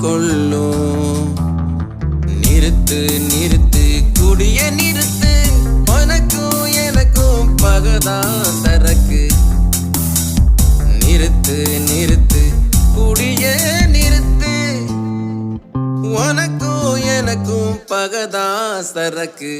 கொள்ளும். நிறுத்து நிறுத்து குடிய நிறுத்து, உனக்கும் எனக்கும் பகதான் சரக்கு. நிறுத்து நிறுத்து குடிய நிறுத்து, உனக்கும் எனக்கும் பகதான் சரக்கு.